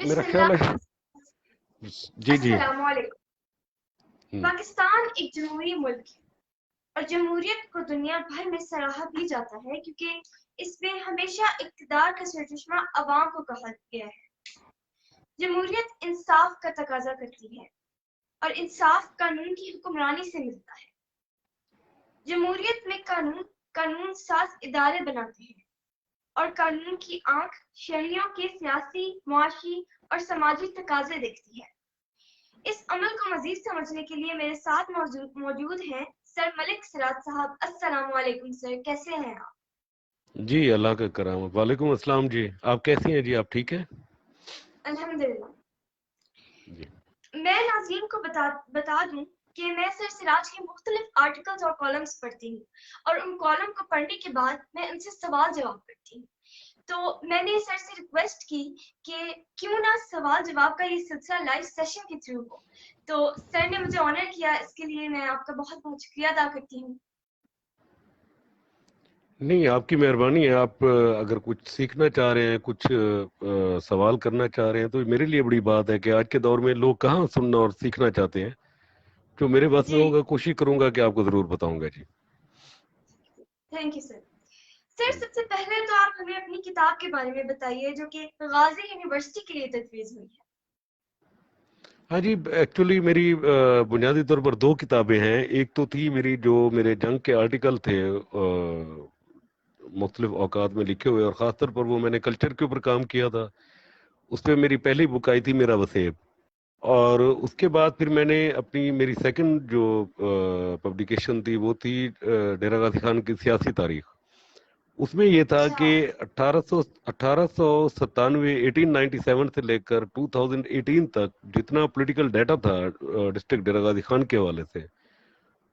میرا خیال ہے جی جی السلام علیکم۔ پاکستان ایک جمہوری ملک ہے اور جمہوریت کو دنیا بھر میں سراہا بھی جاتا ہے کیونکہ اس میں ہمیشہ اقتدار کا سرچشمہ عوام کو کہا گیا ہے۔ جمہوریت انصاف کا تقاضا کرتی ہے اور انصاف قانون کی حکمرانی سے ملتا ہے۔ جمہوریت میں قانون ساز ادارے بناتے ہیں اور قانون کی آنکھ شہریوں کے سیاسی، معاشی اور سماجی تقاضے دیکھتی ہے۔ اس عمل کو مزید سمجھنے کے لیے میرے ساتھ موجود ہیں سر ملک سراج صاحب۔ السلام علیکم سر، کیسے ہیں آپ؟ جی اللہ کا کرم۔ وعلیکم السلام جی، آپ کیسی ہیں جی؟ آپ ٹھیک ہیں؟ الحمدللہ۔ جی میں ناظرین کو بتا دوں کہ میں سر سراج کے مختلف آرٹیکلز اور کالمز پڑھتی ہوں اور ان کالم کو پڑھنے کے بعد میں ان سے سوال جواب کرتی ہوں۔ تو میں نے سر سے ریکویسٹ کی کہ کیوں نہ سوال جواب کا یہ سلسلہ لائیو سیشن کے تھرو ہو، تو سر نے مجھے آنر کیا، اس کے لیے میں آپ کا بہت بہت شکریہ ادا کرتی ہوں۔ نہیں، آپ کی مہربانی ہے۔ آپ اگر کچھ سیکھنا چاہ رہے ہیں، کچھ سوال کرنا چاہ رہے ہیں تو میرے لیے بڑی بات ہے کہ آج کے دور میں لوگ کہاں سننا اور سیکھنا چاہتے ہیں۔ جو میرے بس میں جی ہوگا کوشش کروں گا کہ آپ کو ضرور بتاؤں گا جی۔ Thank you sir. سر سب سے پہلے تو آپ ہمیں اپنی کتاب کے بارے میں بتائیے جو کہ غازی یونیورسٹی کے لیے تجویز ہوئی ہے۔ ہاں جی، ایکچولی میری بنیادی طور پر دو کتابیں ہیں۔ ایک تو تھی میری جو میرے جنگ کے آرٹیکل تھے مختلف اوقات میں لکھے ہوئے، اور خاص طور پر وہ میں نے کلچر کے اوپر کام کیا تھا۔ اس پہ میری پہلی بک آئی تھی میرا وسیب، اور اس کے بعد پھر میں نے اپنی میری سیکنڈ جو پبلیکیشن تھی وہ تھی ڈیرہ غازی خان کی سیاسی تاریخ۔ اس میں یہ تھا کہ 1897 1897 سے لے کر 2018 تک جتنا پولیٹیکل ڈیٹا تھا ڈسٹرکٹ ڈیرہ غازی خان کے حوالے سے،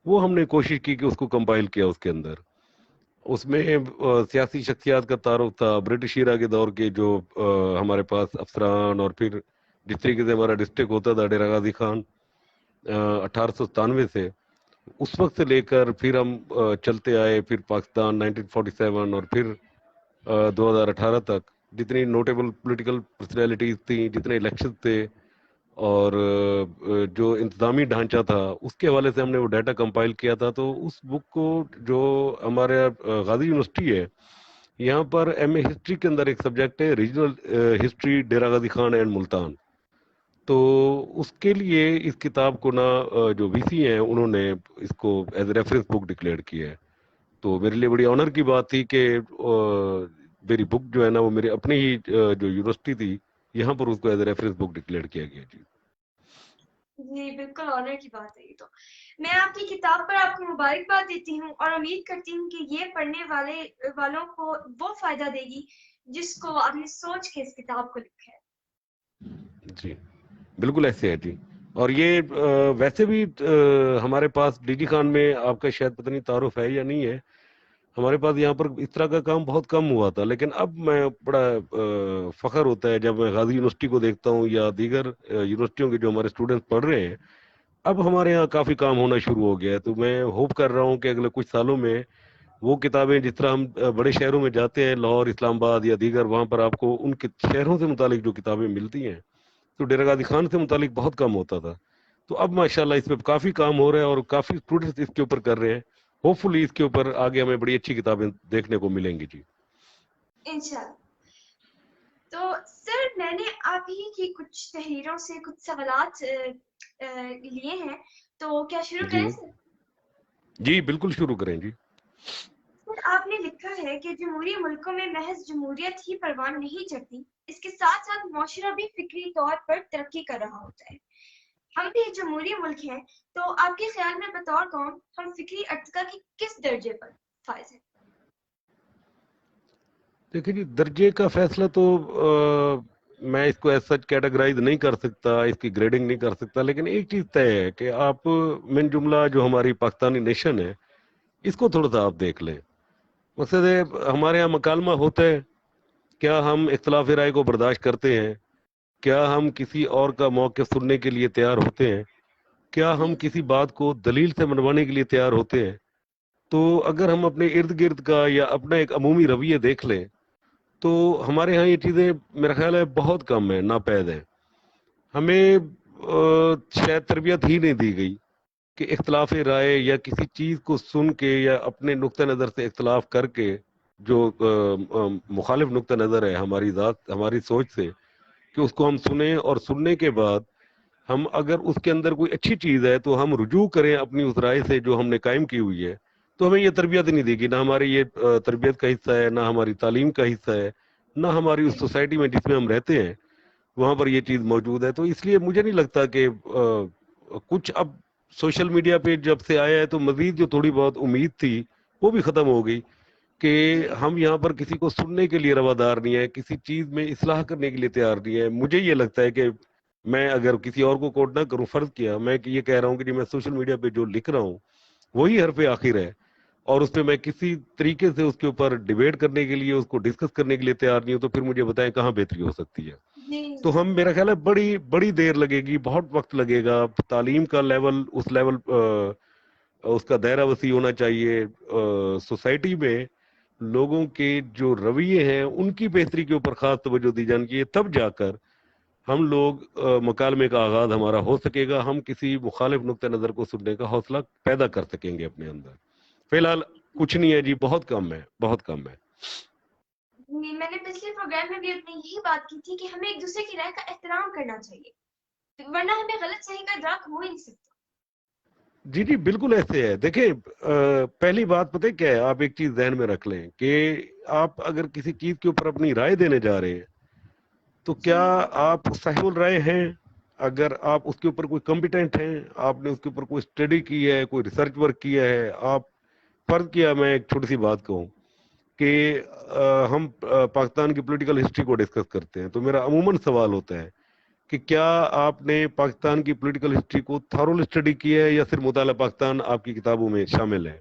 وہ ہم نے کوشش کی کہ اس کو کمپائل کیا۔ اس کے اندر اس میں سیاسی شخصیات کا تعارف تھا، برٹش ایرا کے دور کے جو ہمارے پاس افسران، اور پھر جس طریقے سے ہمارا ڈسٹرکٹ ہوتا تھا ڈیرہ غازی خان 1897 سے، اس وقت سے لے کر پھر ہم چلتے آئے، پھر پاکستان 1947 اور پھر 2018 تک جتنی نوٹیبل پولیٹیکل پرسنالٹیز تھیں، جتنے الیکشن تھے، اور جو انتظامی ڈھانچہ تھا، اس کے حوالے سے ہم نے وہ ڈیٹا کمپائل کیا تھا۔ تو اس بک کو جو ہمارے غازی یونیورسٹی ہے، یہاں پر ایم اے ہسٹری کے اندر ایک سبجیکٹ ہے regional history Dera Ghazi Khan and Multan. تو اس کے لیے اس کتاب کو نا جو وی سی ہیں انہوں نے اس کو as a reference book declare کیا ہے۔ تو میرے لیے بڑی آنر کی بات تھی کہ میری بک جو ہے نا وہ میرے اپنی ہی جو یونیورسٹی تھی یہاں پر اس کو as a reference book declare کیا گیا جی۔ جی بالکل آنر کی بات ہے یہ تو۔ میں آپ کی کتاب پر آپ کو مبارکباد دیتی ہوں اور امید کرتی ہوں کہ یہ پڑھنے والوں کو وہ فائدہ دے گی جس کو آپ نے سوچ کے اس کتاب کو لکھا ہے۔ جی بالکل ایسے ہے جی۔ اور یہ ویسے بھی ہمارے پاس ڈی جی خان میں آپ کا شاید پتہ نہیں تعارف ہے یا نہیں ہے، ہمارے پاس یہاں پر اس طرح کا کام بہت کم ہوا تھا، لیکن اب میں بڑا فخر ہوتا ہے جب میں غازی یونیورسٹی کو دیکھتا ہوں یا دیگر یونیورسٹیوں کے جو ہمارے اسٹوڈنٹس پڑھ رہے ہیں، اب ہمارے یہاں کافی کام ہونا شروع ہو گیا ہے۔ تو میں ہوپ کر رہا ہوں کہ اگلے کچھ سالوں میں وہ کتابیں، جس طرح ہم بڑے شہروں میں جاتے ہیں لاہور، اسلام آباد یا دیگر، وہاں پر آپ کو ان کے شہروں سے متعلق جو کتابیں ملتی ہیں تو ڈیرہ غازی خان سے متعلق بہت کم ہوتا تھا۔ تو اب ماشاءاللہ اس پہ کافی کام ہو رہا ہے اور کافی اسٹوڈنٹس اس کے اوپر کر رہے ہیں۔ ہوپ فلی اس کے اوپر آگے ہمیں بڑی اچھی کتابیں دیکھنے کو ملیں گی جی انشاءاللہ۔ تو سر میں نے آپ ہی کی کچھ تحریروں سے کچھ سوالات لیے ہیں، تو کیا شروع جی کریں سر؟ جی بالکل شروع کریں جی۔ سر آپ نے لکھا ہے کہ جمہوری ملکوں میں محض جمہوریت ہی پروان نہیں چڑھتی، اس کے ساتھ ساتھ معاشرہ بھی فکری طور پر ترقی کر رہا ہوتا ہے۔ ہم بھی جمہوری ملک ہیں، تو آپ کے خیال میں بطور قوم ہم فکری ارتقاء کی کس درجے پر فائز ہیں؟ دیکھیں جی، درجے کا فیصلہ تو میں اس کو ایز سچ کیٹیگرائز نہیں کر سکتا، اس کی گریڈنگ نہیں کر سکتا، لیکن ایک چیز طے ہے کہ آپ من جملہ جو ہماری پاکستانی نیشن ہے اس کو تھوڑا سا آپ دیکھ لیں۔ مقصد ہے ہمارے یہاں مکالمہ ہوتا ہے، کیا ہم اختلاف رائے کو برداشت کرتے ہیں؟ کیا ہم کسی اور کا موقف سننے کے لیے تیار ہوتے ہیں؟ کیا ہم کسی بات کو دلیل سے منوانے کے لیے تیار ہوتے ہیں؟ تو اگر ہم اپنے ارد گرد کا یا اپنا ایک عمومی رویہ دیکھ لیں تو ہمارے ہاں یہ چیزیں میرا خیال ہے بہت کم ہے، ناپید ہیں. ہمیں شاید تربیت ہی نہیں دی گئی کہ اختلاف رائے یا کسی چیز کو سن کے یا اپنے نقطہ نظر سے اختلاف کر کے جو مخالف نقطہ نظر ہے ہماری ذات ہماری سوچ سے، کہ اس کو ہم سنیں اور سننے کے بعد ہم اگر اس کے اندر کوئی اچھی چیز ہے تو ہم رجوع کریں اپنی اس رائے سے جو ہم نے قائم کی ہوئی ہے. تو ہمیں یہ تربیت نہیں دی گی، نہ ہماری یہ تربیت کا حصہ ہے، نہ ہماری تعلیم کا حصہ ہے، نہ ہماری اس سوسائٹی میں جس میں ہم رہتے ہیں وہاں پر یہ چیز موجود ہے. تو اس لیے مجھے نہیں لگتا کہ کچھ اب سوشل میڈیا پہ جب سے آیا ہے تو مزید جو تھوڑی بہت امید تھی وہ بھی ختم ہو گئی کہ ہم یہاں پر کسی کو سننے کے لیے روادار نہیں ہے، کسی چیز میں اصلاح کرنے کے لیے تیار نہیں ہے. مجھے یہ لگتا ہے کہ میں اگر کسی اور کو کوٹ نہ کروں، فرض کیا میں یہ کہہ رہا ہوں کہ جی میں سوشل میڈیا پہ جو لکھ رہا ہوں وہی حرف آخر ہے، اور اس پہ میں کسی طریقے سے اس کے اوپر ڈیبیٹ کرنے کے لیے، اس کو ڈسکس کرنے کے لیے تیار نہیں ہوں، تو پھر مجھے بتائیں کہاں بہتری ہو سکتی ہے. جی تو ہم میرا خیال ہے بڑی بڑی دیر لگے گی، بہت وقت لگے گا. تعلیم کا لیول اس لیول اس کا دائرہ وسیع ہونا چاہیے. سوسائٹی میں لوگوں کے جو رویے ہیں ان کی بہتری کے اوپر خاص توجہ دی جانی چاہیے، تب جا کر ہم لوگ مکالمے کا آغاز ہمارا ہو سکے گا، ہم کسی مخالف نقطہ نظر کو سننے کا حوصلہ پیدا کر سکیں گے اپنے اندر. فی الحال کچھ نہیں ہے جی، بہت کم ہے، بہت کم ہے. میں نے پچھلے پروگرام میں بھی اپنی یہی بات کی تھی کہ ہمیں ایک دوسرے کی رائے کا احترام کرنا چاہیے، ورنہ ہمیں غلط صحیح کا ادراک ہو ہی نہیں سکتا. جی جی بالکل ایسے ہے. دیکھیں پہلی بات پتہ کیا ہے، آپ ایک چیز ذہن میں رکھ لیں کہ آپ اگر کسی چیز کے اوپر اپنی رائے دینے جا رہے ہیں تو کیا آپ صاحب الرائے ہیں؟ اگر آپ اس کے اوپر کوئی کمپیٹنٹ ہیں، آپ نے اس کے اوپر کوئی اسٹڈی کی ہے، کوئی ریسرچ ورک کیا ہے، آپ فرض کیا میں ایک چھوٹی سی بات کہوں کہ ہم پاکستان کی پولیٹیکل ہسٹری کو ڈسکس کرتے ہیں، تو میرا عموماً سوال ہوتا ہے کہ کیا آپ نے پاکستان کی پولیٹیکل ہسٹری کو تھورل اسٹڈی کیا ہے یا صرف مطالعہ پاکستان آپ کی کتابوں میں شامل ہے؟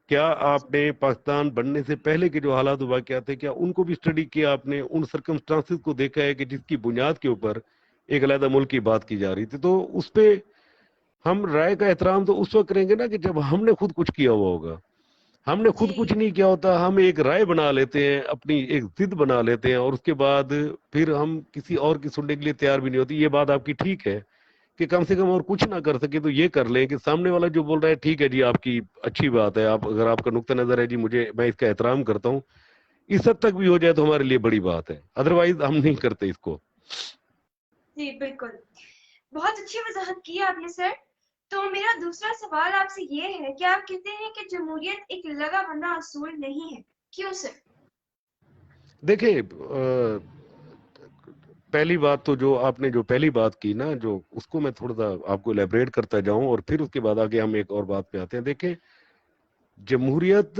کیا آپ نے پاکستان بننے سے پہلے کے جو حالات و واقعات ہیں کیا ان کو بھی اسٹڈی کیا؟ آپ نے ان سرکمسٹانسز کو دیکھا ہے کہ جس کی بنیاد کے اوپر ایک علیحدہ ملک کی بات کی جا رہی تھی؟ تو اس پہ ہم رائے کا احترام تو اس وقت کریں گے نا کہ جب ہم نے خود کچھ کیا ہوا ہوگا. ہم نے خود کچھ نہیں کیا ہوتا، ہم ایک رائے بنا لیتے ہیں، اپنی ایک ضد بنا لیتے ہیں، اور اس کے بعد پھر ہم کسی اور کی سننے کے لیے تیار بھی نہیں ہوتی. یہ بات آپ کی ٹھیک ہے کہ کم سے کم اور کچھ نہ کر سکے تو یہ کر لیں کہ سامنے والا جو بول رہا ہے ٹھیک ہے جی، آپ کی اچھی بات ہے، آپ اگر آپ کا نقطہ نظر ہے جی میں اس کا احترام کرتا ہوں، اس حد تک بھی ہو جائے تو ہمارے لیے بڑی بات ہے. ادروائز ہم نہیں کرتے اس کو. جی بالکل، بہت اچھی وضاحت کی آپ نے سر. تو میرا دوسرا سوال آپ سے یہ ہے کہ آپ کہتے ہیں کہ جمہوریت ایک لگا بندہ اصول نہیں ہے، کیوں سر؟ دیکھیں پہلی بات تو جو آپ نے جو پہلی بات کی نا، جو اس کو میں تھوڑا سا آپ کو الیبریٹ کرتا جاؤں اور پھر اس کے بعد آگے ہم ایک اور بات پہ آتے ہیں. دیکھیں جمہوریت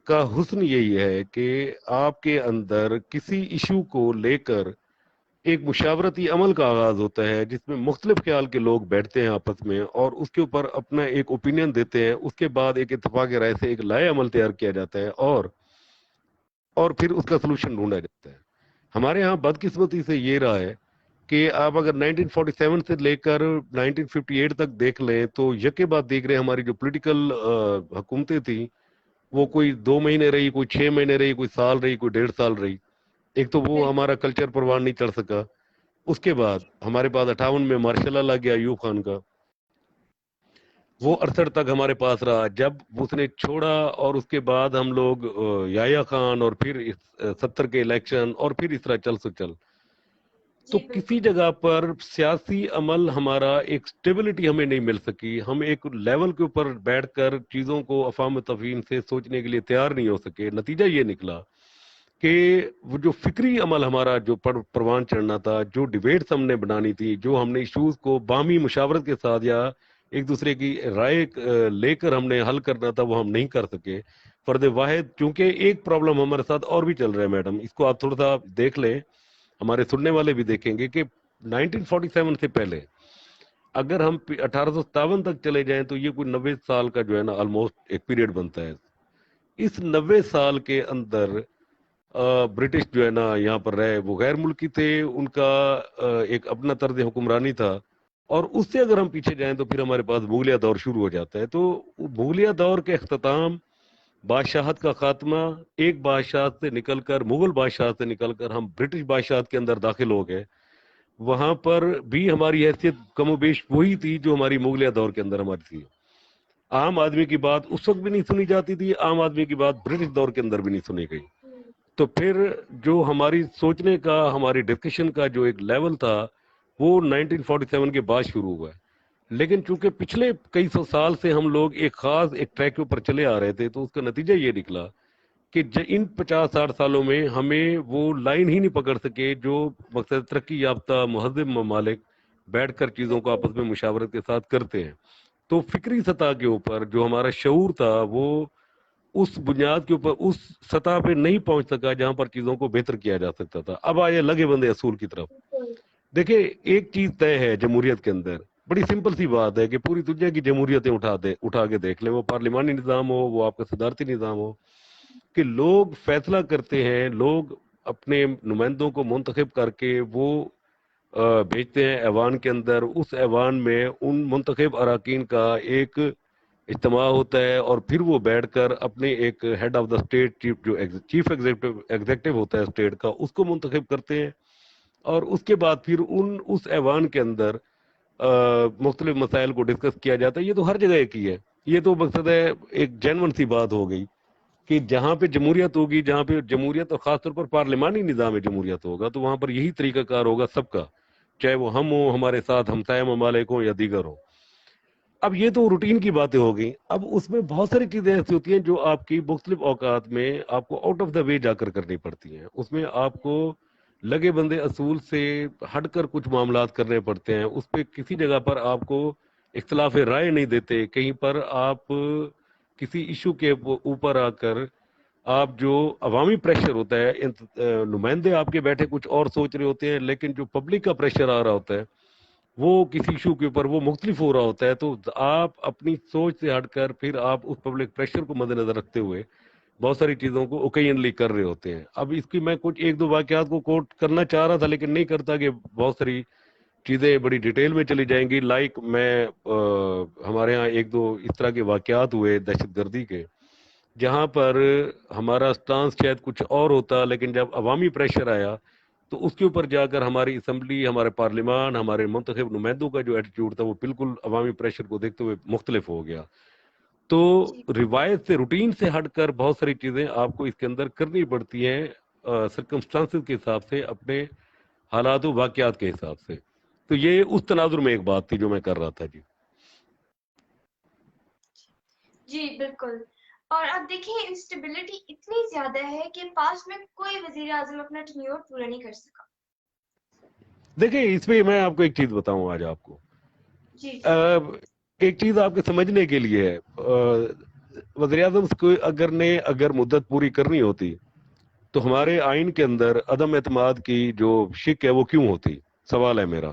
کا حسن یہی ہے کہ آپ کے اندر کسی ایشو کو لے کر ایک مشاورتی عمل کا آغاز ہوتا ہے جس میں مختلف خیال کے لوگ بیٹھتے ہیں آپس میں اور اس کے اوپر اپنا ایک اوپینین دیتے ہیں. اس کے بعد ایک اتفاق رائے سے ایک لائحہ عمل تیار کیا جاتا ہے اور پھر اس کا سلوشن ڈھونڈا جاتا ہے. ہمارے ہاں بدقسمتی سے یہ رہا ہے کہ آپ اگر 1947 سے لے کر 1958 تک دیکھ لیں تو یکے بعد دیکھ رہے ہیں ہماری جو پولیٹیکل حکومتیں تھیں وہ کوئی 2 مہینے رہی، کوئی 6 مہینے رہی، کوئی سال رہی، کوئی 1.5 سال رہی. ایک تو وہ ہمارا کلچر پروان نہیں چڑھ سکا. اس کے بعد ہمارے پاس 58 میں مارشل لا گیا ایوب خان کا، وہ 68 تک ہمارے پاس رہا. جب اس نے چھوڑا اور اس کے بعد ہم لوگ یحییٰ خان اور پھر 70 کے الیکشن اور پھر اس طرح چل سو چل. تو کسی جگہ پر سیاسی عمل ہمارا ایک سٹیبلٹی ہمیں نہیں مل سکی. ہم ایک لیول کے اوپر بیٹھ کر چیزوں کو افہام و تفہیم سے سوچنے کے لیے تیار نہیں ہو سکے. نتیجہ یہ نکلا کہ وہ جو فکری عمل ہمارا جو پروان چڑھنا تھا، جو ڈیبیٹس ہم نے بنانی تھی، جو ہم نے ایشوز کو باہمی مشاورت کے ساتھ یا ایک دوسرے کی رائے لے کر ہم نے حل کرنا تھا، وہ ہم نہیں کر سکے. فرد واحد چونکہ ایک پرابلم ہمارے ساتھ اور بھی چل رہا ہے میڈم، اس کو آپ تھوڑا سا دیکھ لیں، ہمارے سننے والے بھی دیکھیں گے کہ 1947 سے پہلے اگر ہم 1857 تک چلے جائیں تو یہ کوئی 90 سال کا جو ہے نا آلموسٹ ایک پیریڈ بنتا ہے. اس 90 سال کے اندر برٹش جو ہے نا یہاں پر رہے، وہ غیر ملکی تھے، ان کا ایک اپنا طرز حکمرانی تھا. اور اس سے اگر ہم پیچھے جائیں تو پھر ہمارے پاس مغلیہ دور شروع ہو جاتا ہے. تو مغلیہ دور کے اختتام بادشاہت کا خاتمہ، ایک بادشاہت سے نکل کر، مغل بادشاہت سے نکل کر ہم برٹش بادشاہت کے اندر داخل ہو گئے. وہاں پر بھی ہماری حیثیت کم و بیش وہی تھی جو ہماری مغلیہ دور کے اندر ہماری تھی. عام آدمی کی بات اس وقت بھی نہیں سنی جاتی تھی، عام آدمی کی بات برٹش دور کے اندر بھی نہیں سنی گئی. تو پھر جو ہماری سوچنے کا، ہماری ڈسکشن کا جو ایک لیول تھا وہ 1947 کے بعد شروع ہوا ہے. لیکن چونکہ پچھلے کئی سو سال سے ہم لوگ ایک خاص ایک ٹریک کے اوپر چلے آ رہے تھے، تو اس کا نتیجہ یہ نکلا کہ ان 50-60 سالوں میں ہمیں وہ لائن ہی نہیں پکڑ سکے جو مقصد ترقی یافتہ مہذب ممالک بیٹھ کر چیزوں کو آپس میں مشاورت کے ساتھ کرتے ہیں. تو فکری سطح کے اوپر جو ہمارا شعور تھا وہ اس بنیاد کے اوپر اس سطح پہ نہیں پہنچ سکا جہاں پر چیزوں کو بہتر کیا جا سکتا تھا. اب آئے لگے بندے اصول کی طرف. دیکھیں ایک چیز طے ہے جمہوریت کے اندر، بڑی سمپل سی بات ہے کہ پوری دنیا کی جمہوریتیں اٹھا کے دیکھ لیں، وہ پارلیمانی نظام ہو، وہ آپ کا صدارتی نظام ہو، کہ لوگ فیصلہ کرتے ہیں، لوگ اپنے نمائندوں کو منتخب کر کے وہ بھیجتے ہیں ایوان کے اندر. اس ایوان میں ان منتخب اراکین کا ایک اجتماع ہوتا ہے اور پھر وہ بیٹھ کر اپنے ایک head of the state, chief executive ہوتا ہے اسٹیٹ کا، اس کو منتخب کرتے ہیں. اور اس کے بعد پھر اس ایوان کے اندر مختلف مسائل کو ڈسکس کیا جاتا ہے. یہ تو ہر جگہ ایک ہی ہے. یہ تو مقصد ہے ایک جینون سی بات ہو گئی کہ جہاں پہ جمہوریت ہوگی، جہاں پہ جمہوریت اور خاص طور پر پارلیمانی نظام جمہوریت ہوگا، تو وہاں پر یہی طریقہ کار ہوگا سب کا، چاہے وہ ہم ہوں، ہمارے ساتھ ہمسایہ ممالک ہوں یا دیگر ہوں. اب یہ تو روٹین کی باتیں ہو گئی. اب اس میں بہت ساری چیزیں ایسی ہوتی ہیں جو آپ کی مختلف اوقات میں آپ کو آؤٹ آف دا وے جا کر کرنی پڑتی ہیں. اس میں آپ کو لگے بندے اصول سے ہٹ کر کچھ معاملات کرنے پڑتے ہیں. اس پہ کسی جگہ پر آپ کو اختلاف رائے نہیں دیتے، کہیں پر آپ کسی ایشو کے اوپر آ کر آپ جو عوامی پریشر ہوتا ہے، نمائندے آپ کے بیٹھے کچھ اور سوچ رہے ہوتے ہیں، لیکن جو پبلک کا پریشر آ رہا ہوتا ہے وہ کسی ایشو کے اوپر وہ مختلف ہو رہا ہوتا ہے. تو آپ اپنی سوچ سے ہٹ کر پھر آپ اس پبلک پریشر کو مد نظر رکھتے ہوئے بہت ساری چیزوں کو اوکیجنلی کر رہے ہوتے ہیں. اب اس کی میں کچھ ایک دو واقعات کو کوٹ کرنا چاہ رہا تھا لیکن نہیں کرتا، کہ بہت ساری چیزیں بڑی ڈیٹیل میں چلی جائیں گی. لائک میں ہمارے ہاں ایک دو اس طرح کے واقعات ہوئے دہشت گردی کے، جہاں پر ہمارا سٹانس شاید کچھ اور ہوتا، لیکن جب عوامی پریشر آیا تو اس کے اوپر جا کر ہماری اسمبلی، ہمارے پارلیمان، ہمارے منتخب نمائندوں کا جو ایٹیٹیوڈ تھا وہ بالکل عوامی پریشر کو دیکھتے ہوئے مختلف ہو گیا. تو روایت سے، روٹین سے ہٹ کر بہت ساری چیزیں آپ کو اس کے اندر کرنی پڑتی ہیں سرکمسٹانسز کے حساب سے، اپنے حالات و واقعات کے حساب سے. تو یہ اس تناظر میں ایک بات تھی جو میں کر رہا تھا. جی بالکل. اور اب دیکھیں انسٹیبلٹی اتنی زیادہ ہے کہ پاس میں کوئی وزیر اعظم اپنا ٹینیور پورا نہیں کر سکا. دیکھیں اس پہ میں آپ کو ایک چیز بتاؤں آج آپ کو. جی ایک چیز آپ کے سمجھنے کے لیے ہے، وزیر اعظم کو اگر مدت پوری کرنی ہوتی تو ہمارے آئین کے اندر عدم اعتماد کی جو شک ہے وہ کیوں ہوتی؟ سوال ہے میرا.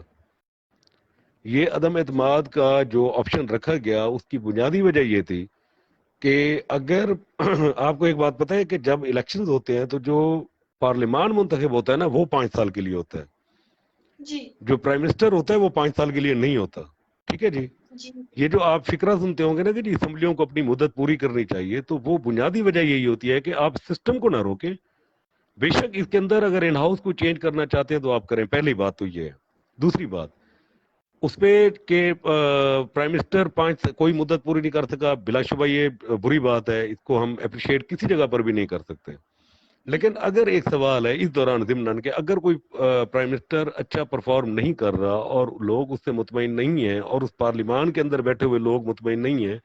یہ عدم اعتماد کا جو آپشن رکھا گیا اس کی بنیادی وجہ یہ تھی کہ اگر آپ کو ایک بات پتہ ہے کہ جب الیکشنز ہوتے ہیں تو جو پارلیمان منتخب ہوتا ہے نا وہ 5 سال کے لیے ہوتا ہے. جی جو پرائم منسٹر ہوتا ہے وہ 5 سال کے لیے نہیں ہوتا. ٹھیک ہے جی. جی یہ جو آپ فکرہ سنتے ہوں گے نا کہ جی اسمبلیوں کو اپنی مدت پوری کرنی چاہیے، تو وہ بنیادی وجہ یہی ہوتی ہے کہ آپ سسٹم کو نہ روکیں. بے شک اس کے اندر اگر ان ہاؤس کو چینج کرنا چاہتے ہیں تو آپ کریں، پہلی بات تو یہ ہے. دوسری بات اس پہ کہ پرائم منسٹر کوئی مدت پوری نہیں کر سکا، بلا شبہ یہ بری بات ہے، اس کو ہم اپریشیٹ کسی جگہ پر بھی نہیں کر سکتے. لیکن اگر ایک سوال ہے اس دوران ضمن کہ اگر کوئی پرائم منسٹر اچھا پرفارم نہیں کر رہا اور لوگ اس سے مطمئن نہیں ہیں اور اس پارلیمان کے اندر بیٹھے ہوئے لوگ مطمئن نہیں ہیں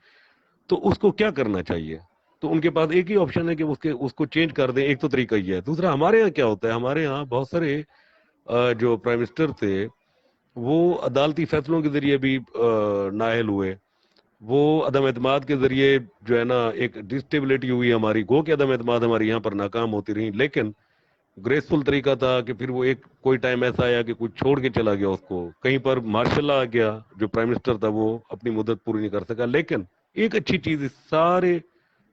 تو اس کو کیا کرنا چاہیے؟ تو ان کے پاس ایک ہی آپشن ہے کہ اس کو چینج کر دیں. ایک تو طریقہ یہ ہے. دوسرا ہمارے ہاں کیا ہوتا ہے، ہمارے ہاں بہت سارے جو پرائم منسٹر تھے وہ عدالتی فیصلوں کے ذریعے بھی نااہل ہوئے. وہ عدم اعتماد کے ذریعے جو ہے نا ایک ڈسٹیبلٹی ہوئی ہماری، گو کہ عدم اعتماد ہماری یہاں پر ناکام ہوتی رہی. لیکن گریسفل طریقہ تھا کہ پھر وہ کوئی ٹائم ایسا آیا کہ کچھ چھوڑ کے چلا گیا اس کو. کہیں پر مارشل آ گیا، جو پرائم منسٹر تھا وہ اپنی مدت پوری نہیں کر سکا. لیکن ایک اچھی چیز اس سارے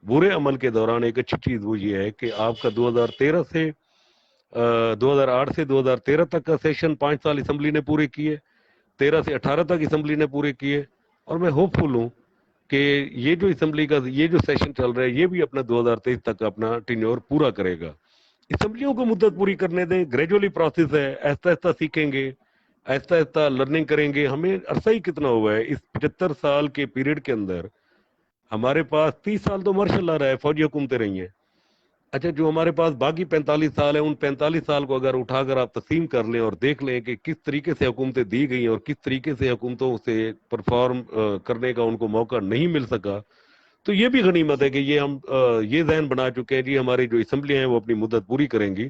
برے عمل کے دوران ایک اچھی چیز وہ یہ ہے کہ آپ کا 2013 سے 2008 سے 2013 تک کا سیشن 5 سال اسمبلی نے پورے کیے، 13 سے 18 تک اسمبلی نے پورے کیے. اور میں ہوپ فل ہوں کہ یہ جو اسمبلی کا یہ جو سیشن چل رہا ہے یہ بھی اپنا 2023 تک اپنا ٹینیور پورا کرے گا. اسمبلیوں کو مدت پوری کرنے دیں, گریجولی پروسیس ہے, آہستہ آہستہ سیکھیں گے, آہستہ آہستہ لرننگ کریں گے. ہمیں عرصہ ہی کتنا ہوا ہے, اس 75 سال کے پیریڈ کے اندر ہمارے پاس 30 سال تو مارشل لا رہا ہے, فوجی حکومتیں رہی ہیں. اچھا, جو ہمارے پاس باقی 45 سال ہیں, ان 45 سال کو اگر اٹھا کر آپ تقسیم کر لیں اور دیکھ لیں کہ کس طریقے سے حکومتیں دی گئی اور کس طریقے سے حکومتوں سے پرفارم کرنے کا ان کو موقع نہیں مل سکا, تو یہ بھی غنیمت ہے کہ یہ ہم یہ ذہن بنا چکے ہیں جی ہماری جو اسمبلی ہیں وہ اپنی مدت پوری کریں گی.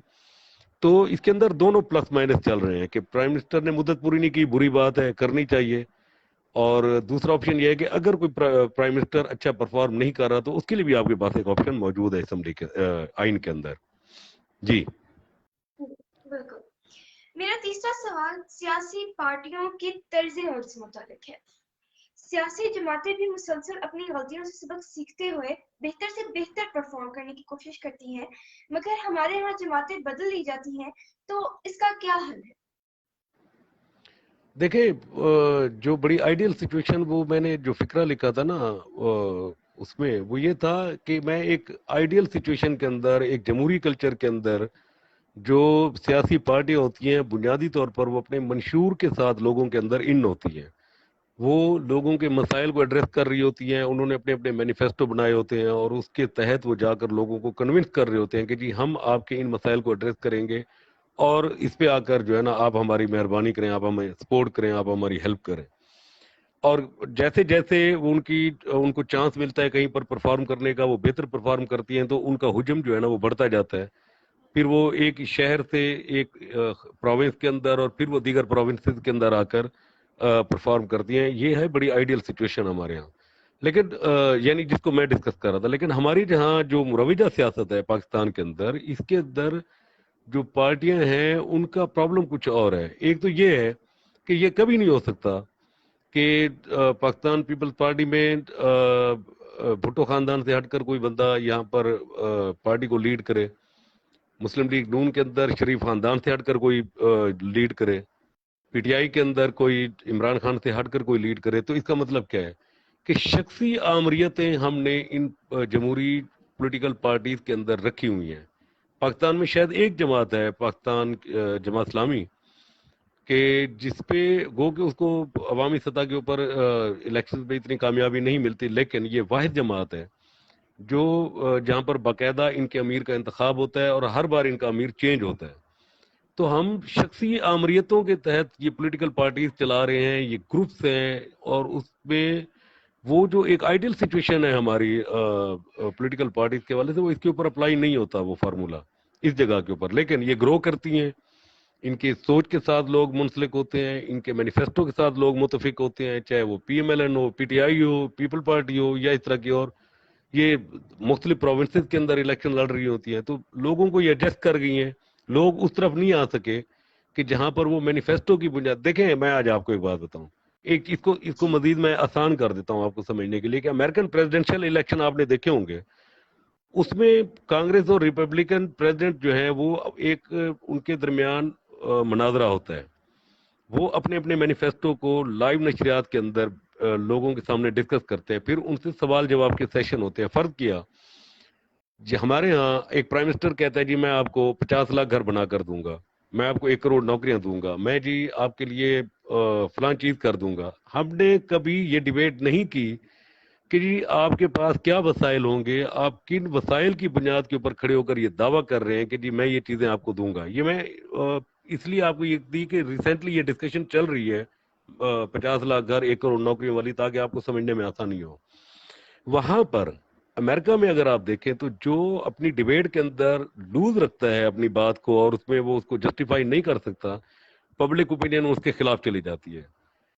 تو اس کے اندر دونوں پلس مائنس چل رہے ہیں کہ پرائم منسٹر نے مدت پوری نہیں کی, بری بات ہے, کرنی چاہیے. اور دوسرا آپشن یہ ہے کہ اگر کوئی پرائم منسٹر اچھا پرفارم نہیں کر رہا تو اس کے لیے بھی آپ کے پاس ایک آپشن موجود ہے اسمبلی کے آئین کے اندر. جی بالکل. میرا تیسرا سوال سیاسی پارٹیوں کے طرز عمل سے متعلق ہے. سیاسی جماعتیں بھی مسلسل اپنی غلطیوں سے سبق سیکھتے ہوئے بہتر سے بہتر پرفارم کرنے کی کوشش کرتی ہیں, مگر ہمارے یہاں جماعتیں بدل لی جاتی ہیں, تو اس کا کیا حل ہے؟ دیکھیں, جو بڑی آئیڈیل سچویشن وہ میں نے جو فکرہ لکھا تھا نا اس میں وہ یہ تھا کہ میں ایک آئیڈیل سچویشن کے اندر, ایک جمہوری کلچر کے اندر جو سیاسی پارٹیاں ہوتی ہیں بنیادی طور پر وہ اپنے منشور کے ساتھ لوگوں کے اندر ان ہوتی ہیں, وہ لوگوں کے مسائل کو ایڈریس کر رہی ہوتی ہیں, انہوں نے اپنے اپنے مینیفیسٹو بنائے ہوتے ہیں اور اس کے تحت وہ جا کر لوگوں کو کنونس کر رہے ہوتے ہیں کہ جی ہم آپ کے ان مسائل کو ایڈریس کریں گے اور اس پہ آ کر جو ہے نا آپ ہماری مہربانی کریں, آپ ہمیں سپورٹ کریں, آپ ہماری ہیلپ کریں. اور جیسے جیسے ان کو چانس ملتا ہے کہیں پر پرفارم کرنے کا, وہ بہتر پرفارم کرتی ہیں تو ان کا حجم جو ہے نا وہ بڑھتا جاتا ہے. پھر وہ ایک شہر سے ایک پروونس کے اندر اور پھر وہ دیگر پروونسز کے اندر آ کر پرفارم کرتی ہیں. یہ ہے بڑی آئیڈیل سچویشن ہمارے ہاں. لیکن یعنی جس کو میں ڈسکس کر رہا تھا, لیکن ہماری جہاں جو مروجہ سیاست ہے پاکستان کے اندر, اس کے اندر جو پارٹیاں ہیں ان کا پرابلم کچھ اور ہے. ایک تو یہ ہے کہ یہ کبھی نہیں ہو سکتا کہ پاکستان پیپلز پارٹی میں بھٹو خاندان سے ہٹ کر کوئی بندہ یہاں پر پارٹی کو لیڈ کرے, مسلم لیگ نون کے اندر شریف خاندان سے ہٹ کر کوئی لیڈ کرے, پی ٹی آئی کے اندر کوئی عمران خان سے ہٹ کر کوئی لیڈ کرے. تو اس کا مطلب کیا ہے کہ شخصی آمریتیں ہم نے ان جمہوری پولیٹیکل پارٹیز کے اندر رکھی ہوئی ہیں. پاکستان میں شاید ایک جماعت ہے, پاکستان جماعت اسلامی, کہ جس پہ گو کہ اس کو عوامی سطح کے اوپر الیکشن پہ اتنی کامیابی نہیں ملتی, لیکن یہ واحد جماعت ہے جو جہاں پر باقاعدہ ان کے امیر کا انتخاب ہوتا ہے اور ہر بار ان کا امیر چینج ہوتا ہے. تو ہم شخصی آمریتوں کے تحت یہ پولیٹیکل پارٹیز چلا رہے ہیں, یہ گروپس ہیں, اور اس میں وہ جو ایک آئیڈیل سچویشن ہے ہماری پولیٹیکل پارٹیز کے والے سے, وہ اس کے اوپر اپلائی نہیں ہوتا وہ فارمولا اس جگہ کے اوپر. لیکن یہ گرو کرتی ہیں, ان کی سوچ کے ساتھ لوگ منسلک ہوتے ہیں, ان کے مینیفیسٹو کے ساتھ لوگ متفق ہوتے ہیں, چاہے وہ پی ایم ایل این ہو, پی ٹی آئی ہو, پیپل پارٹی ہو, یا اس طرح کی اور یہ مختلف پروونسز کے اندر الیکشن لڑ رہی ہوتی ہیں. تو لوگوں کو یہ ایڈجسٹ کر گئی ہیں, لوگ اس طرف نہیں آ سکے کہ جہاں پر وہ مینیفیسٹو کی بنیاد. دیکھیں, میں آج آپ کو ایک بات بتاؤں, ایک اس کو مزید میں آسان کر دیتا ہوں آپ کو سمجھنے کے لیے, کہ امریکن پریزیڈنشل الیکشن آپ نے دیکھے ہوں گے, اس میں کانگریس اور ریپبلکن پریزیڈنٹ جو ہیں وہ ایک ان کے درمیان مناظرہ ہوتا ہے. وہ اپنے اپنے مینیفیسٹو کو لائیو نشریات کے اندر لوگوں کے سامنے ڈسکس کرتے ہیں, پھر ان سے سوال جواب کے سیشن ہوتے ہیں. فرض کیا جی ہمارے ہاں ایک پرائم منسٹر کہتا ہے جی میں آپ کو 50 لاکھ گھر بنا کر دوں گا, میں آپ کو 1 کروڑ نوکریاں دوں گا, میں جی آپ کے لیے فلان چیز کر دوں گا. ہم نے کبھی یہ ڈیبیٹ نہیں کی کہ جی آپ کے پاس کیا وسائل ہوں گے, آپ کن وسائل کی بنیاد کے اوپر کھڑے ہو کر یہ دعویٰ کر رہے ہیں کہ جی میں یہ چیزیں آپ کو دوں گا. یہ میں اس لیے آپ کو یہ دی کہ ریسنٹلی یہ ڈسکشن چل رہی ہے 50 لاکھ گھر 1 کروڑ نوکریوں والی, تاکہ آپ کو سمجھنے میں آسانی ہو. وہاں پر امریکہ میں اگر آپ دیکھیں تو جو اپنی ڈیبیٹ کے اندر لوز رکھتا ہے اپنی بات کو اور اس میں وہ اس کو جسٹیفائی نہیں کر سکتا, پبلک اوپینین اس کے خلاف چلی جاتی ہے.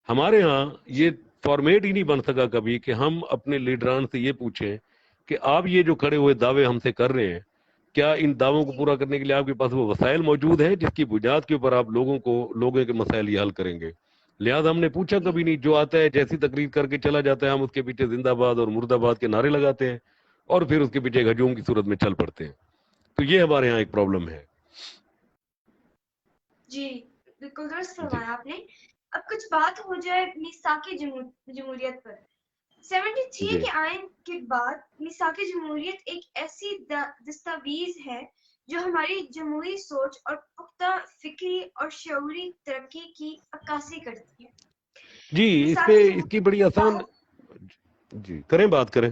ہمارے ہاں یہ فارمیٹ ہی نہیں بن سکا کبھی کہ ہم اپنے لیڈران سے یہ پوچھیں کہ آپ یہ جو کھڑے ہوئے دعوے ہم سے کر رہے ہیں, کیا ان دعووں کو پورا کرنے کے لیے آپ کے پاس وہ وسائل موجود ہیں جس کی بنیاد کے اوپر آپ لوگوں کے مسائل یہ حل کریں گے. لہٰذا ہم نے پوچھا کبھی نہیں, جو آتا ہے جیسی تقریر کر کے چلا جاتا ہے, ہم اس کے پیچھے زندہ باد اور مردہ باد کے نعرے لگاتے ہیں اور پھر اس کے پیچھے ایک ہجوم کی صورت میں چل پڑتے ہیں. تو یہ ہمارے ہاں ایک پرابلم ہے. جی بالکل درست جی فرمایا آپ نے. اب کچھ بات ہو جائے میثاق جمہوریت پر. 73 جی کے آئین کے بعد میثاق جمہوریت ایک ایسی دستاویز ہے جو ہماری جمہوری سوچ اور پختہ فکری اور شعوری ترقی کی عکاسی کرتی ہے. جی اس پہ اس کی بڑی آسان جی کریں بات کریں.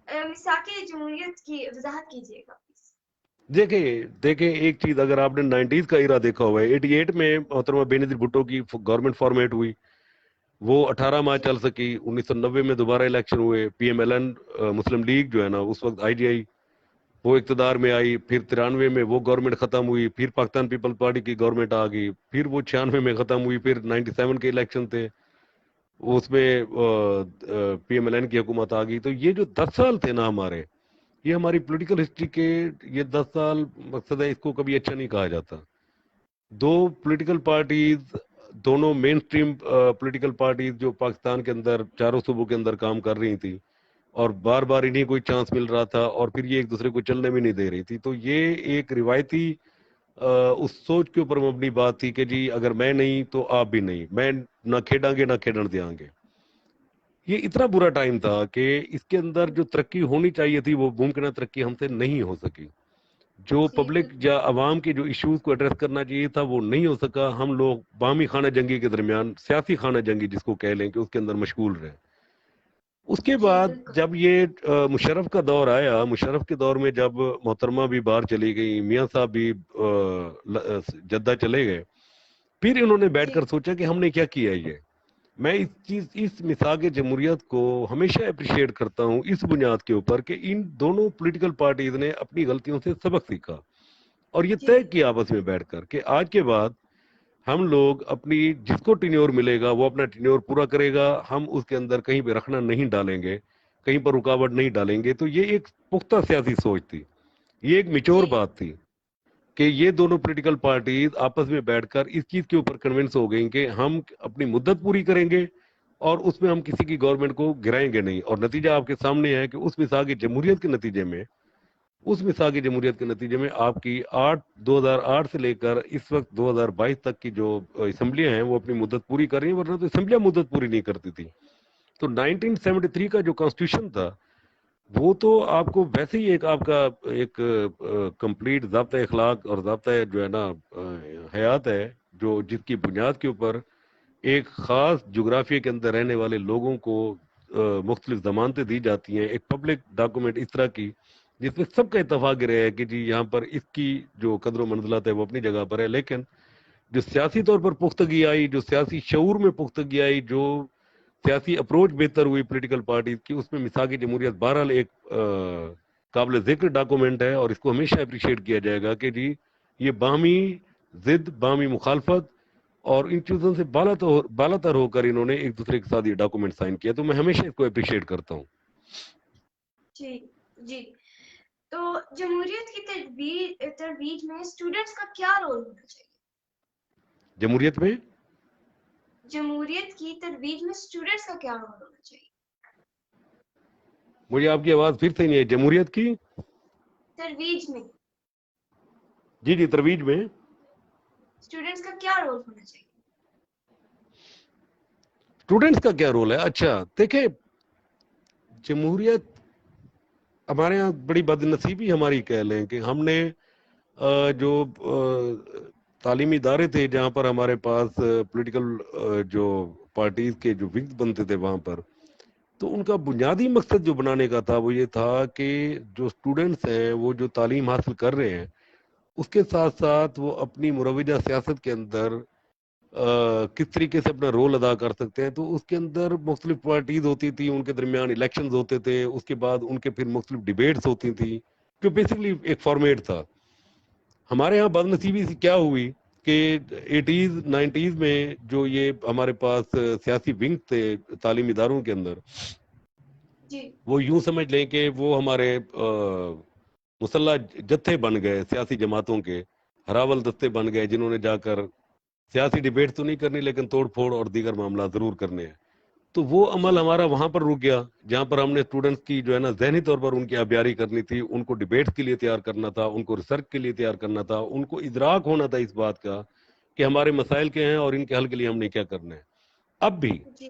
میثاق جمہوریت کی وضاحت کیجیے گا پلیز. دیکھیں ایک چیز، اگر آپ نے 90s کا ایرا دیکھا ہوا ہے، 88 میں محترمہ بے نظیر بھٹو کی گورنمنٹ فارمیٹ ہوئی، وہ 18 ماہ چل سکی. 1990 میں دوبارہ الیکشن ہوئے، پی ایم ایل این مسلم لیگ جو ہے نا اس وقت آئی جی آئی وہ اقتدار میں آئی. پھر 93 میں وہ گورنمنٹ ختم ہوئی، پھر پاکستان پیپل پارٹی کی گورنمنٹ آ گئی، پھر وہ 96 میں ختم ہوئی. پھر 97 کے الیکشن تھے، اس میں پی ایم ایل این کی حکومت آ گئی. تو یہ جو 10 سال تھے نا ہمارے، یہ ہماری پولیٹیکل ہسٹری کے یہ 10 سال مقصد ہے اس کو کبھی اچھا نہیں کہا جاتا. دو پولیٹیکل پارٹیز، دونوں مین سٹریم پولیٹیکل پارٹیز جو پاکستان کے اندر چاروں صوبوں کے اندر کام کر رہی تھی، اور بار بار انہیں کوئی چانس مل رہا تھا، اور پھر یہ ایک دوسرے کو چلنے بھی نہیں دے رہی تھی. تو یہ ایک روایتی اس سوچ کے اوپر مبنی بات تھی کہ جی اگر میں نہیں تو آپ بھی نہیں، میں نہ کھیڈاں گے نہ کھیڈن دیاں گے. یہ اتنا برا ٹائم تھا کہ اس کے اندر جو ترقی ہونی چاہیے تھی وہ ممکنہ ترقی ہم سے نہیں ہو سکی. جو جی پبلک یا عوام کے جو ایشوز کو ایڈریس کرنا چاہیے تھا وہ نہیں ہو سکا. ہم لوگ باہمی خانہ جنگی کے درمیان، سیاسی خانہ جنگی جس کو کہہ لیں، کہ اس کے اندر مشغول رہے. اس کے جی بعد بالکل. جب یہ مشرف کا دور آیا، مشرف کے دور میں جب محترمہ بھی باہر چلی گئی، میاں صاحب بھی جدہ چلے گئے، پھر انہوں نے بیٹھ جی کر سوچا کہ ہم نے کیا کیا. یہ میں اس میثاق جمہوریت کو ہمیشہ اپریشیٹ کرتا ہوں اس بنیاد کے اوپر کہ ان دونوں پولیٹیکل پارٹیز نے اپنی غلطیوں سے سبق سیکھا، اور یہ جی طے کیا آپس میں بیٹھ کر کہ آج کے بعد ہم لوگ اپنی جس کو ٹینیور ملے گا وہ اپنا ٹینیور پورا کرے گا، ہم اس کے اندر کہیں پہ رکھنا نہیں ڈالیں گے، کہیں پر رکاوٹ نہیں ڈالیں گے. تو یہ ایک پختہ سیاسی سوچ تھی، یہ ایک میچور جی بات تھی کہ یہ دونوں پولیٹیکل پارٹیز آپس میں بیٹھ کر اس چیز کے اوپر کنونس ہو گئیں کہ ہم اپنی مدت پوری کریں گے اور اس میں ہم کسی کی گورنمنٹ کو گرائیں گے نہیں. اور نتیجہ آپ کے سامنے ہے کہ اس میثاق جمہوریت کے نتیجے میں، آپ کی 2008 سے لے کر اس وقت 2022 تک کی جو اسمبلیاں ہیں وہ اپنی مدت پوری کر رہی ہیں، ورنہ تو اسمبلیاں مدت پوری نہیں کرتی تھی. تو 1973 کا جو کانسٹیٹیوشن تھا وہ تو آپ کو ویسے ہی ایک آپ کا ایک کمپلیٹ ضابطہ اخلاق اور ضابطہ جو ہے نا حیات ہے، جو جس کی بنیاد کے اوپر ایک خاص جغرافیہ کے اندر رہنے والے لوگوں کو مختلف ضمانتیں دی جاتی ہیں. ایک پبلک ڈاکومنٹ اس طرح کی جس میں سب کا اتفاق رہا ہے کہ جی یہاں پر اس کی جو قدر و منزلت ہے وہ اپنی جگہ پر ہے، لیکن جو سیاسی طور پر پختگی آئی، جو سیاسی شعور میں پختگی آئی، جو سیاسی اپروچ بہتر ہوئی پولیٹیکل پارٹیز کی، اس میں میثاق جمہوریت بہرحال ایک قابل ذکر ڈاکومنٹ ہے. اور اس کو ہمیشہ اپریشیٹ کیا جائے گا کہ جی یہ باہمی ضد، باہمی مخالفت اور ان چیزوں سے بالا تر ہو کر انہوں نے ایک دوسرے کے ساتھ یہ ڈاکومنٹ سائن کیا. تو میں ہمیشہ اس کو اپریشیٹ کرتا ہوں. جی جی. تو جمہوریت کی ترویج میں اسٹوڈنٹس کا کیا رول ہونا چاہیے؟ جمہوریت کی ترویج میں اسٹوڈنٹس کا کیا رول ہونا چاہیے؟ مجھے آپ کی آواز پھر سے نہیں ہے. جمہوریت کی ترویج میں جی ترویج میں اسٹوڈنٹس کا کیا رول ہونا چاہیے؟ اسٹوڈنٹس کا کیا رول ہے؟ اچھا دیکھیں، جمہوریت ہمارے ہاں بڑی بد نصیبی ہماری کہہ لیں کہ ہم نے جو تعلیمی ادارے تھے جہاں پر ہمارے پاس پولیٹیکل جو پارٹیز کے جو ونگز بنتے تھے وہاں پر، تو ان کا بنیادی مقصد جو بنانے کا تھا وہ یہ تھا کہ جو اسٹوڈنٹس ہیں وہ جو تعلیم حاصل کر رہے ہیں اس کے ساتھ ساتھ وہ اپنی مروجہ سیاست کے اندر کس طریقے سے اپنا رول ادا کر سکتے ہیں. تو اس کے اندر مختلف پارٹیز ہوتی تھی، ان کے درمیان الیکشنز ہوتے تھے، اس کے بعد ان کے پھر مختلف ڈیبیٹس ہوتی تھیں، جو بیسکلی ایک فارمیٹ تھا. ہمارے ہاں بد نصیبی سے کیا ہوئی کہ 80s 90s میں جو یہ ہمارے پاس سیاسی ونگ تھے تعلیمی اداروں کے اندر، جی وہ یوں سمجھ لیں کہ وہ ہمارے مسلح جتھے بن گئے سیاسی جماعتوں کے، ہراول دستے بن گئے جنہوں نے جا کر سیاسی ڈیبیٹ تو نہیں کرنی لیکن توڑ پھوڑ اور دیگر معاملات ضرور کرنے ہیں. تو وہ جی عمل ہمارا وہاں پر رک گیا جہاں پر ہم نے اسٹوڈنٹس کی جو ہے نا ذہنی طور پر ان کی آبیاری کرنی تھی، ان کو ڈیبیٹس کے لیے تیار کرنا تھا، ان کو ریسرچ کے لیے تیار کرنا تھا، ان کو ادراک ہونا تھا اس بات کا کہ ہمارے مسائل کیا ہیں اور ان کے حل کے لیے ہم نے کیا کرنا ہے. اب بھی جی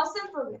awesome program.